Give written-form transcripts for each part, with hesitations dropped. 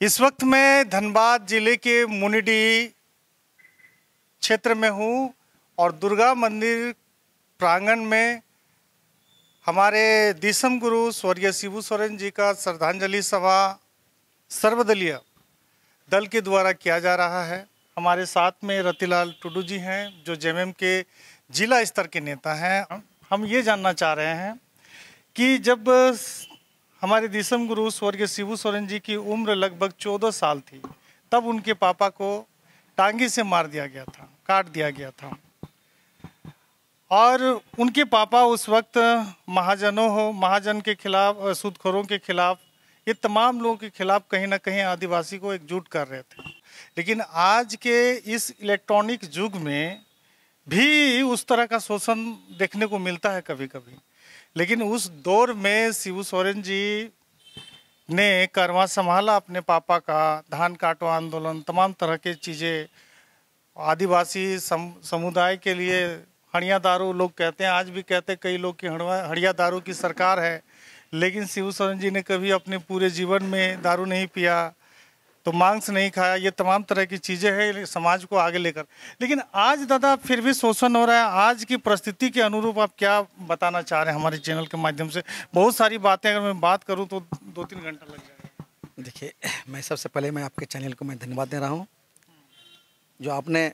इस वक्त मैं धनबाद जिले के मुनिडीह क्षेत्र में हूँ और दुर्गा मंदिर प्रांगण में हमारे दिसम गुरु स्वर्गीय शिबू सोरेन जी का श्रद्धांजलि सभा सर्वदलीय दल के द्वारा किया जा रहा है। हमारे साथ में रतिलाल टुडू जी हैं जो जेएमएम के जिला स्तर के नेता हैं। हम ये जानना चाह रहे हैं कि जब हमारे दिसम गुरु स्वर्गीय शिबू सोरेन जी की उम्र लगभग 14 साल थी, तब उनके पापा को टांगी से मार दिया गया था, काट दिया गया था। और उनके पापा उस वक्त महाजन के खिलाफ, सूदखोरों के खिलाफ, ये तमाम लोगों के खिलाफ कहीं ना कहीं आदिवासी को एकजुट कर रहे थे। लेकिन आज के इस इलेक्ट्रॉनिक युग में भी उस तरह का शोषण देखने को मिलता है कभी कभी। लेकिन उस दौर में शिबू सोरेन जी ने करवा संभाला अपने पापा का, धान काटो आंदोलन, तमाम तरह के चीज़ें आदिवासी समुदाय के लिए। हड़िया दारू लोग कहते हैं, आज भी कहते हैं कई लोग कि हड़िया दारू की सरकार है, लेकिन शिबू सोरेन जी ने कभी अपने पूरे जीवन में दारू नहीं पिया, तो मांस नहीं खाया। ये तमाम तरह की चीज़ें हैं समाज को आगे लेकर। लेकिन आज दादा फिर भी शोषण हो रहा है। आज की परिस्थिति के अनुरूप आप क्या बताना चाह रहे हैं हमारे चैनल के माध्यम से? बहुत सारी बातें अगर मैं बात करूं तो 2-3 घंटा लग जाएगा। देखिए, मैं सबसे पहले मैं आपके चैनल को मैं धन्यवाद दे रहा हूं, जो आपने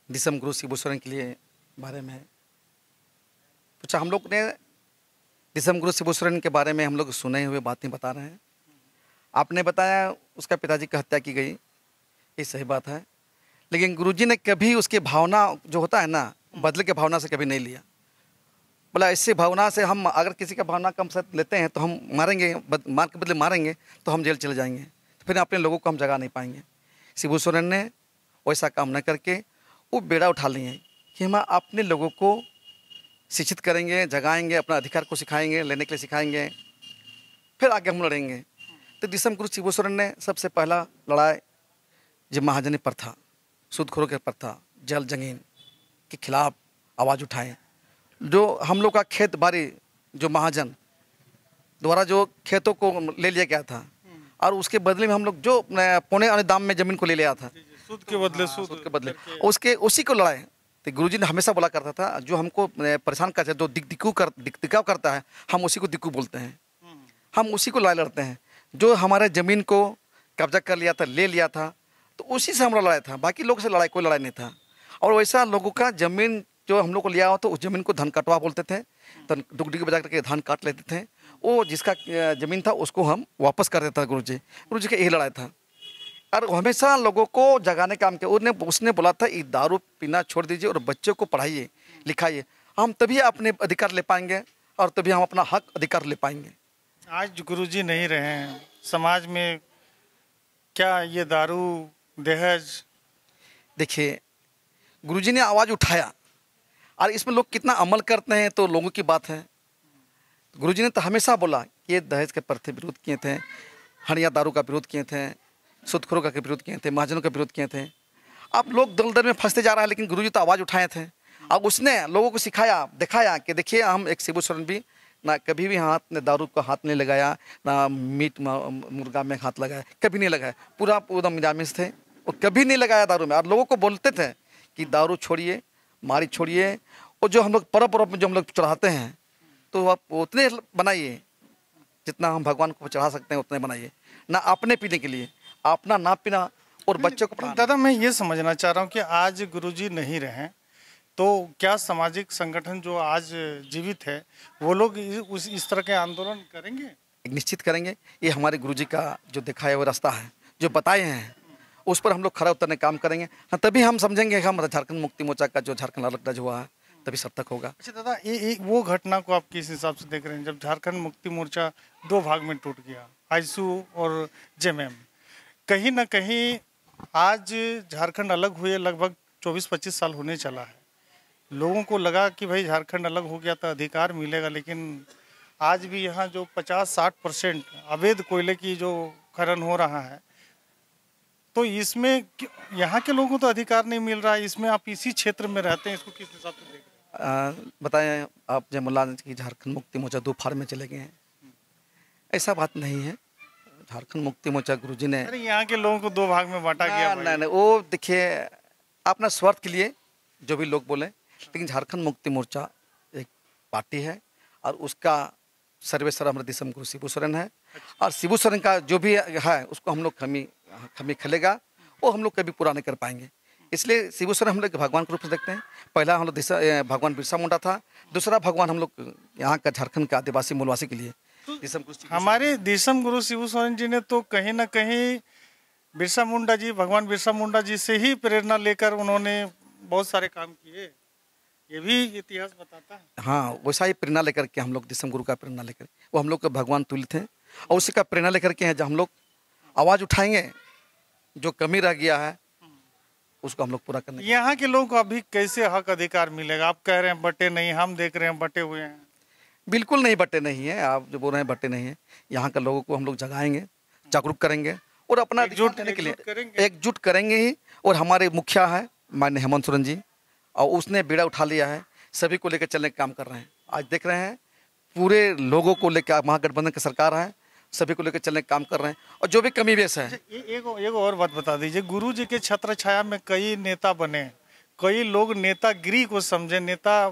दिसम गुरु शिबू सोरेन के लिए बारे में पूछा। हम लोग ने दिसम गुरु शिबू सोरेन के बारे में हम लोग सुने हुए बातें बता रहे हैं। आपने बताया उसका पिताजी की हत्या की गई, ये सही बात है। लेकिन गुरुजी ने कभी उसकी भावना जो होता है ना, बदले के भावना से कभी नहीं लिया। बोला ऐसी भावना से हम अगर किसी का भावना कम से लेते हैं तो हम मारेंगे, मार के बदले मारेंगे तो हम जेल चले जाएंगे, तो फिर अपने लोगों को हम जगा नहीं पाएंगे। शिबू सोरेन ने वैसा काम न करके वो बेड़ा उठा लिए कि हम अपने लोगों को शिक्षित करेंगे, जगाएंगे, अपना अधिकार को सिखाएंगे, लेने के लिए सिखाएंगे, फिर आगे हम लड़ेंगे। तो दिसम गुरु शिबू सोरेन ने सबसे पहला लड़ाई जो महाजनी प्रथा, सूदखोरों की प्रथा, जल जमीन के खिलाफ आवाज़ उठाए। जो हम लोग का खेत बाड़ी जो महाजन द्वारा जो खेतों को ले लिया गया था और उसके बदले में हम लोग जो पौने आने दाम में ज़मीन को ले लिया था, सूद के बदले उसके उसी को लड़ाए। तो गुरुजी ने हमेशा बोला करता था, जो हमको परेशान करता है, जो दिक्कत करता है, हम उसी को दिक्कू बोलते हैं, हम उसी को लड़ाई लड़ते हैं। जो हमारे ज़मीन को कब्जा कर लिया था, ले लिया था, तो उसी से हमारा लड़ाई था। बाकी लोगों से कोई लड़ाई नहीं था। और वैसा लोगों का ज़मीन जो हम लोग को लिया हो तो उस ज़मीन को धन कटवा बोलते थे, तो डुगडी बजा करके धान काट लेते थे। वो जिसका ज़मीन था उसको हम वापस कर देता था। गुरुजी का यही लड़ाई था और हमेशा लोगों को जगाने का काम किया। उसने बोला था ये दारू पीना छोड़ दीजिए और बच्चों को पढ़ाइए लिखाइए, हम तभी अपने अधिकार ले पाएंगे और तभी हम अपना हक अधिकार ले पाएंगे। आज गुरुजी नहीं रहे हैं, समाज में क्या ये दारू दहेज? देखिए, गुरुजी ने आवाज़ उठाया और इसमें लोग कितना अमल करते हैं तो लोगों की बात है। गुरुजी ने तो हमेशा बोला कि ये दहेज के प्रति विरोध किए थे, हड़िया दारू का विरोध किए थे, सूदखोरों का विरोध किए थे, महाजनों का विरोध किए थे। अब लोग दलदल में फंसते जा रहे हैं, लेकिन गुरुजी तो आवाज़ उठाए थे। अब उसने लोगों को सिखाया, दिखाया कि देखिए हम एक शिबू सोरेन भी ना कभी भी दारू का हाथ नहीं लगाया, ना मीट मुर्गा में हाथ लगाया, कभी नहीं लगाया। पूरा एकदम निरामिष थे, वो कभी नहीं लगाया दारू में। और लोगों को बोलते थे कि दारू छोड़िए, मारी छोड़िए, और जो हम लोग पर्व में जो हम लोग चढ़ाते हैं तो आप उतने बनाइए जितना हम भगवान को चढ़ा सकते हैं, उतने बनाइए, ना अपने पीने के लिए, अपना ना पीना और बच्चों को पढ़ाना। दादा मैं ये समझना चाह रहा हूँ कि आज गुरुजी नहीं रहे तो क्या सामाजिक संगठन जो आज जीवित है वो लोग इस तरह के आंदोलन करेंगे? निश्चित करेंगे। ये हमारे गुरुजी का जो दिखाया हुआ रास्ता है, जो बताए हैं, उस पर हम लोग खरा उतरने काम करेंगे। हाँ, तभी हम समझेंगे कि हम झारखंड मुक्ति मोर्चा का जो झारखंड अलग राज्य हुआ है तभी सार्थक होगा। अच्छा दादा, ये वो घटना को आप किस हिसाब से देख रहे हैं जब झारखंड मुक्ति मोर्चा 2 भाग में टूट गया, आईसू और जेएमएम? कहीं ना कहीं आज झारखंड अलग हुए लगभग 24-25 साल होने चला है। लोगों को लगा कि भाई झारखंड अलग हो गया तो अधिकार मिलेगा, लेकिन आज भी यहाँ जो 50-60% अवैध कोयले की जो खनन हो रहा है, तो इसमें यहाँ के लोगों को तो अधिकार नहीं मिल रहा है। इसमें आप इसी क्षेत्र में रहते हैं, इसको किस हिसाब से देख रहे हैं? बताएं आप, जयमला की झारखंड मुक्ति मोर्चा 2 फार्म में चले गए हैं, ऐसा बात नहीं है। झारखंड मुक्ति मोर्चा गुरुजी ने अरे यहाँ के लोगों को दो भाग में बांटा गया भाई। नहीं, वो देखिए अपना स्वार्थ के लिए जो भी लोग बोले, लेकिन झारखंड मुक्ति मोर्चा एक पार्टी है और उसका सर्वेसर्वा हमारे दिसम गुरु शिबू सोरेन है। और शिबू सोरेन का जो भी है उसको हम लोग खमी खलेगा, वो हम लोग कभी पूरा नहीं कर पाएंगे। इसलिए शिबू सोरेन हम लोग भगवान के रूप में देखते हैं। पहला हम लोग भगवान बिरसा मुंडा था, दूसरा भगवान हम लोग यहाँ का झारखंड का आदिवासी मूलवासी के लिए हमारे दिसम गुरु शिबू सोरेन जी ने तो कहीं ना कहीं बिरसा मुंडा जी, भगवान बिरसा मुंडा जी से ही प्रेरणा लेकर उन्होंने बहुत सारे काम किए, ये भी इतिहास बताता है। हाँ, वैसा ही प्रेरणा लेकर के हम लोग दिसम गुरु का प्रेरणा लेकर, वो हम लोग के भगवान तुल्य थे और उसी का प्रेरणा लेकर के हैं। जब हम लोग आवाज़ उठाएंगे, जो कमी रह गया है उसको हम लोग पूरा करने। यहाँ के लोगों को अभी कैसे हक अधिकार मिलेगा? आप कह रहे हैं बटे नहीं, हम देख रहे हैं बटे हुए हैं। बिल्कुल नहीं बटे नहीं है, आप जो बोल रहे हैं बटे नहीं है। यहाँ के लोगों को हम लोग जगाएंगे, जागरूक करेंगे और अपना एकजुट करने के लिए एकजुट करेंगे ही। और हमारे मुखिया है माननीय हेमंत सोरेन जी, और उसने बीड़ा उठा लिया है, सभी को लेकर चलने का काम कर रहे हैं। आज देख रहे हैं पूरे लोगों को लेकर महागठबंधन की सरकार है, सभी को लेकर चलने का काम कर रहे हैं। और जो भी कमी बेस है, एक और बात बता दीजिए, गुरु जी के छत्र छाया में कई नेता बने, कई लोग नेतागिरी को समझे, नेता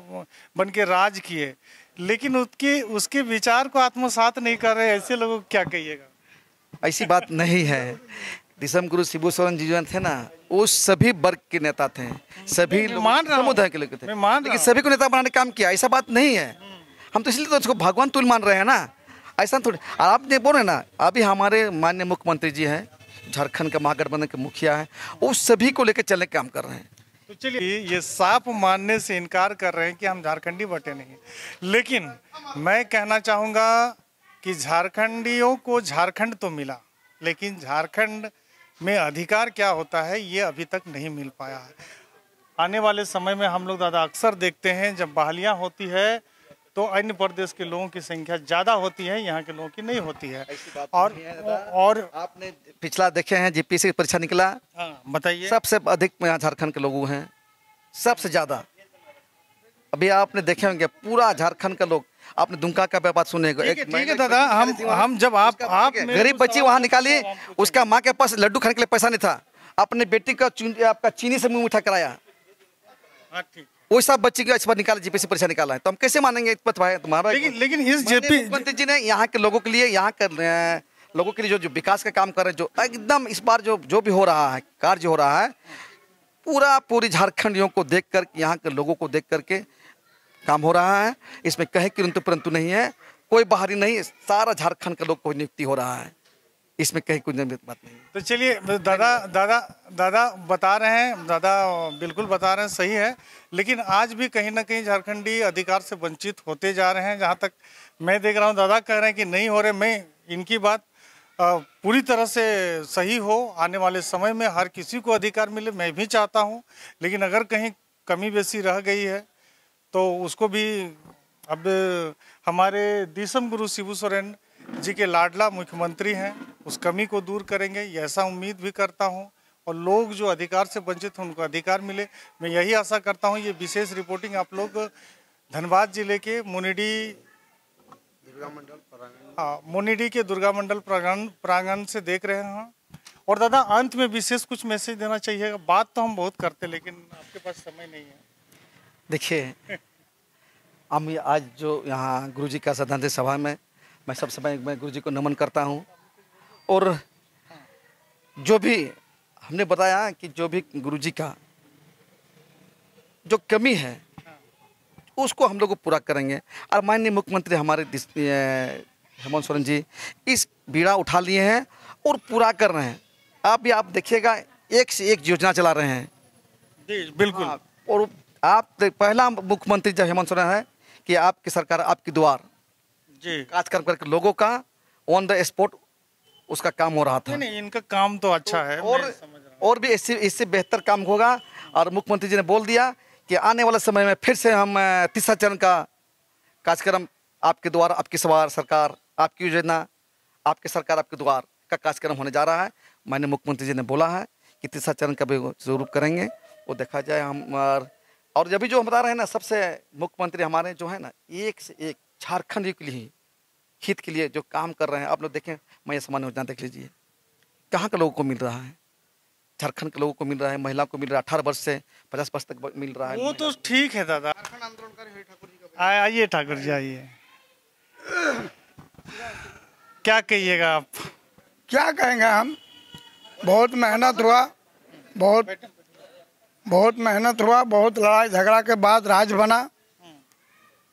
बन के राज किए, लेकिन उसके विचार को आत्मसात नहीं कर रहे, ऐसे लोगों को क्या कहिएगा? ऐसी बात नहीं है। दिसम गुरु शिबू सोरेन जी जो थे ना, वो सभी वर्ग के नेता थे, सभी समुदाय के लोग थे, लेकिन सभी को नेता बनाने का काम किया, ऐसा बात नहीं है। हम तो इसलिए तो उसको भगवान तुल्य मान रहे हैं ना, ऐसा थोड़ी। और आप नहीं बोल रहे ना, अभी हमारे माननीय मुख्यमंत्री जी हैं, झारखंड का महागठबंधन के मुखिया है, वो सभी को लेकर चलने का काम कर रहे हैं। तो चलिए, ये साफ मानने से इनकार कर रहे हैं कि हम झारखंडी बटे नहीं, लेकिन मैं कहना चाहूँगा कि झारखंडियों को झारखंड तो मिला, लेकिन झारखंड में अधिकार क्या होता है ये अभी तक नहीं मिल पाया है। आने वाले समय में हम लोग दादा अक्सर देखते हैं जब बहालियाँ होती है तो अन्य प्रदेश के लोगों की संख्या ज़्यादा होती है, यहाँ के लोगों की नहीं होती है। और आपने पिछला देखे हैं जीपीएससी की परीक्षा निकला, हाँ बताइए, सबसे अधिक यहाँ झारखंड के लोग हैं, सबसे ज़्यादा। अभी आपने देखे होंगे पूरा झारखंड का लोग, आपने दुमका का बात सुनेगा। ठीक है दादा, हम जब आप गरीब बच्ची वहाँ निकाली, उसका माँ के पास लड्डू खाने के लिए पैसा नहीं था, अपने बेटी का आपका चीनी से मुँह मीठा कराया, वो सब बच्ची का इस बार निकाला, जीपीएससी परीक्षा निकाला है, तो हम कैसे मानेंगे इस भाई तुम्हारा? लेकिन इस जेपी मुख्यमंत्री जी ने यहाँ के लोगों के लिए, यहाँ के लोगों के लिए जो विकास का काम कर रहे हैं, जो एकदम इस बार जो भी हो रहा है, कार्य हो रहा है, पूरी झारखंडियों को देख कर, यहाँ के लोगों को देख करके काम हो रहा है। इसमें कहे किंतु परंतु नहीं है, कोई बाहरी नहीं, सारा झारखंड का लोग को नियुक्ति हो रहा है, इसमें कहीं कुछ बात नहीं। तो चलिए दादा बता रहे हैं, दादा बिल्कुल बता रहे हैं, सही है, लेकिन आज भी कहीं ना कहीं झारखंडी अधिकार से वंचित होते जा रहे हैं। जहाँ तक मैं देख रहा हूँ, दादा कह रहे हैं कि नहीं हो रहे। मैं इनकी बात पूरी तरह से सही हो, आने वाले समय में हर किसी को अधिकार मिले, मैं भी चाहता हूँ, लेकिन अगर कहीं कमी बेसी रह गई है तो उसको भी अब हमारे दिसम गुरु शिबू सोरेन जी के लाडला मुख्यमंत्री हैं, उस कमी को दूर करेंगे, ये ऐसा उम्मीद भी करता हूं। और लोग जो अधिकार से वंचित हैं उनको अधिकार मिले, मैं यही आशा करता हूं। ये विशेष रिपोर्टिंग आप लोग धनबाद जिले के मुनिडी के दुर्गा मंडल प्रांगण से देख रहे हैं। और दादा अंत में विशेष कुछ मैसेज देना चाहिएगा? बात तो हम बहुत करते, लेकिन आपके पास समय नहीं है। देखिए, हम आज जो यहाँ गुरुजी का श्रद्धांजलि सभा में मैं सबसे पहले मैं गुरुजी को नमन करता हूँ। और जो भी हमने बताया कि जो भी गुरुजी का जो कमी है उसको हम लोग को पूरा करेंगे। और माननीय मुख्यमंत्री हमारे हेमंत सोरेन जी इस बीड़ा उठा लिए हैं और पूरा कर रहे हैं। आप देखिएगा, एक से एक योजना चला रहे हैं जी, बिल्कुल। और आप पहला मुख्यमंत्री जब हेमंत सोरेन है कि आपकी सरकार आपकी द्वार जी, काज करके लोगों का ऑन द स्पॉट उसका काम हो रहा था। नहीं, इनका काम तो अच्छा है, और भी इससे बेहतर काम होगा। और मुख्यमंत्री जी ने बोल दिया कि आने वाले समय में फिर से हम तीसरा चरण का कार्यक्रम आपके द्वार, आपकी सरकार, आपकी योजना, आपकी सरकार, आपके द्वार का कार्यक्रम होने जा रहा है। माननीय मुख्यमंत्री जी ने बोला है कि तीसरा चरण का भी जरूर करेंगे, वो देखा जाए। हम और जब भी जो हम बता रहे हैं ना, सबसे मुख्यमंत्री हमारे जो है ना, एक से एक झारखंड के लिए हित के लिए जो काम कर रहे हैं। आप लोग देखें, मैं समान योजना देख लीजिए, कहाँ के लोगों को मिल रहा है। झारखंड के लोगों को मिल रहा है, महिला को मिल रहा है, 18 वर्ष से 50 वर्ष तक मिल रहा है। वो तो ठीक है दादा। आइए ठाकुर जी, आइए। क्या कहिएगा आप? क्या कहेंगे हम, बहुत मेहनत हुआ, बहुत मेहनत हुआ, बहुत लड़ाई झगड़ा के बाद राज बना।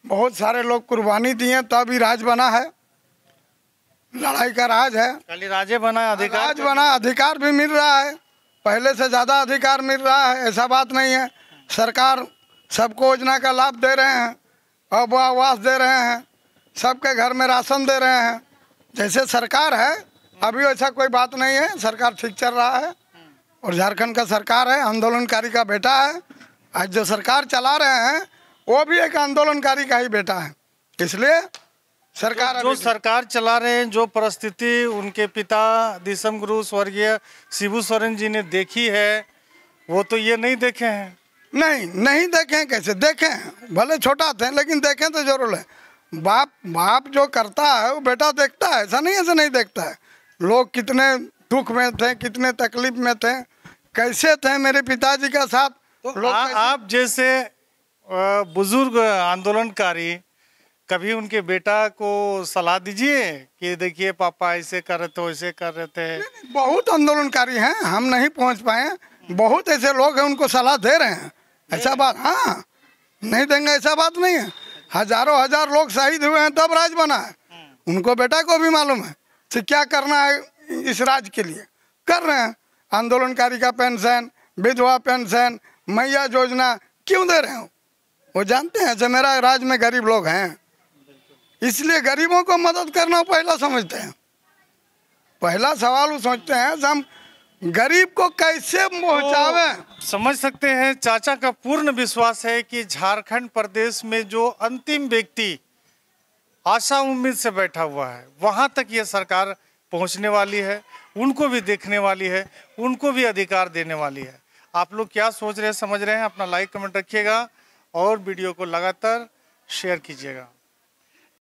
बहुत सारे लोग कुर्बानी दिए तब ही राज बना है। लड़ाई का राज है। खाली राजे बना, अधिकार राज बना, अधिकार भी मिल रहा है, पहले से ज़्यादा अधिकार मिल रहा है। ऐसा बात नहीं है। सरकार सबको योजना का लाभ दे रहे हैं, अब आवास दे रहे हैं, सबके घर में राशन दे रहे हैं। जैसे सरकार है अभी ऐसा कोई बात नहीं है, सरकार ठीक चल रहा है। और झारखंड का सरकार है, आंदोलनकारी का बेटा है। आज जो सरकार चला रहे हैं वो भी एक आंदोलनकारी का ही बेटा है। इसलिए सरकार जो सरकार चला रहे हैं, जो परिस्थिति उनके पिता दिसम गुरु स्वर्गीय शिबू सोरेन जी ने देखी है, वो तो ये नहीं देखे हैं। नहीं देखें, कैसे देखें? भले छोटा थे लेकिन देखें तो जरूर है। बाप जो करता है वो बेटा देखता है, ऐसा नहीं देखता है। लोग कितने दुख में थे, कितने तकलीफ में थे, कैसे थे मेरे पिताजी का साथ। तो आप जैसे बुजुर्ग आंदोलनकारी कभी उनके बेटा को सलाह दीजिए कि देखिए पापा ऐसे कर रहे थे, वैसे कर रहे थे। बहुत आंदोलनकारी हैं, हम नहीं पहुंच पाए। बहुत ऐसे लोग हैं उनको सलाह दे रहे हैं। ऐसा बात, हाँ नहीं देंगे ऐसा बात नहीं है। हजारों हजार लोग शहीद हुए हैं तब राज बना है। उनको बेटा को भी मालूम है कि क्या करना है इस राज के लिए, कर रहे हैं। आंदोलनकारी का पेंशन, विधवा पेंशन, मैया योजना क्यों दे रहे हो? वो जानते हैं जो मेरा राज में गरीब लोग हैं, इसलिए गरीबों को मदद करना पहला समझते हैं। पहला सवाल वो सोचते हैं हम गरीब को कैसे पहुंचावे। समझ सकते हैं चाचा का पूर्ण विश्वास है कि झारखंड प्रदेश में जो अंतिम व्यक्ति आशा उम्मीद से बैठा हुआ है वहां तक ये सरकार पहुंचने वाली है, उनको भी देखने वाली है, उनको भी अधिकार देने वाली है। आप लोग क्या सोच रहे हैं, समझ रहे हैं? अपना लाइक कमेंट रखिएगा और वीडियो को लगातार शेयर कीजिएगा।